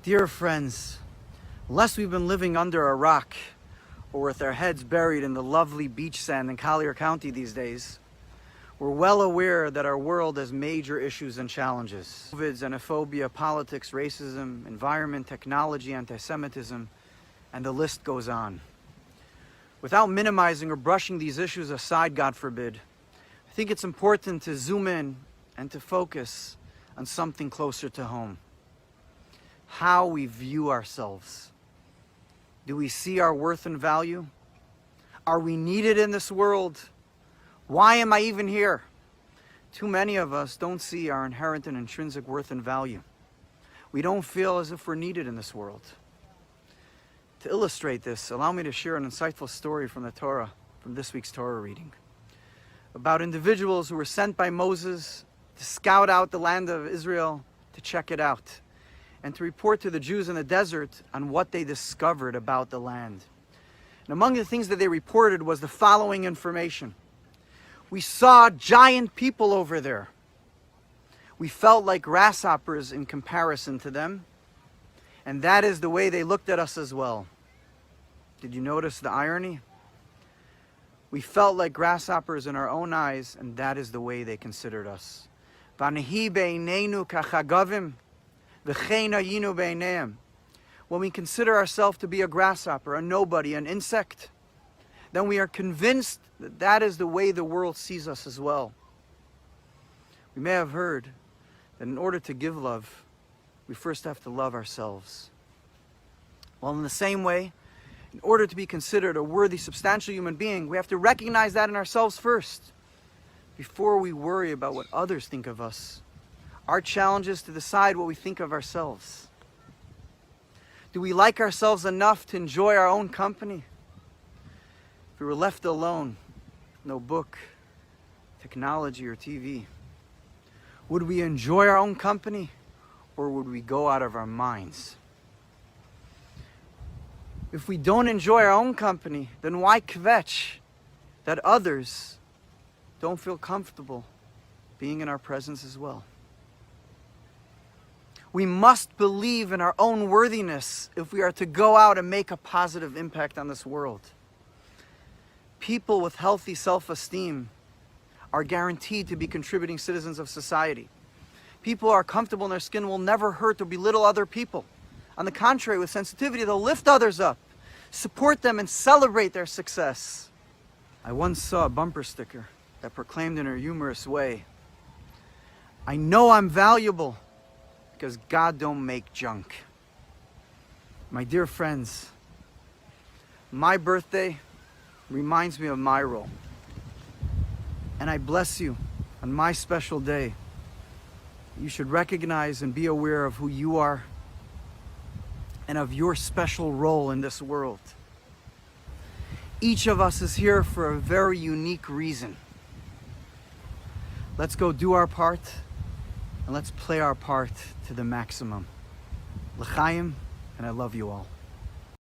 Dear friends, unless we've been living under a rock or with our heads buried in the lovely beach sand in Collier County these days, we're well aware that our world has major issues and challenges. COVID, xenophobia, politics, racism, environment, technology, anti-Semitism, and the list goes on. Without minimizing or brushing these issues aside, God forbid, I think it's important to zoom in and to focus on something closer to home. How we view ourselves. Do we see our worth and value? Are we needed in this world? Why am I even here? Too many of us don't see our inherent and intrinsic worth and value. We don't feel as if we're needed in this world. To illustrate this, allow me to share an insightful story from the Torah, from this week's Torah reading, about individuals who were sent by Moses to scout out the land of Israel, to check it out, and to report to the Jews in the desert on what they discovered about the land. And among the things that they reported was the following information. We saw giant people over there. We felt like grasshoppers in comparison to them, and that is the way they looked at us as well. Did you notice the irony? We felt like grasshoppers in our own eyes, and that is the way they considered us. V'nehi beinenu kachagavim, v'chein hayinu beineim. When we consider ourselves to be a grasshopper, a nobody, an insect, then we are convinced that that is the way the world sees us as well. We may have heard that in order to give love, we first have to love ourselves. Well, in the same way, in order to be considered a worthy, substantial human being, we have to recognize that in ourselves first, before we worry about what others think of us. Our challenge is to decide what we think of ourselves. Do we like ourselves enough to enjoy our own company? If we were left alone, no book, technology, or TV, would we enjoy our own company, or would we go out of our minds? If we don't enjoy our own company, then why kvetch that others don't feel comfortable being in our presence as well? We must believe in our own worthiness if we are to go out and make a positive impact on this world. People with healthy self-esteem are guaranteed to be contributing citizens of society. People who are comfortable in their skin will never hurt or belittle other people. On the contrary, with sensitivity, they'll lift others up, support them, and celebrate their success. I once saw a bumper sticker that proclaimed in a humorous way, "I know I'm valuable because God don't make junk." My dear friends, my birthday reminds me of my role. And I bless you on my special day. You should recognize and be aware of who you are and of your special role in this world. Each of us is here for a very unique reason. Let's go do our part, and let's play our part to the maximum. L'chaim, and I love you all.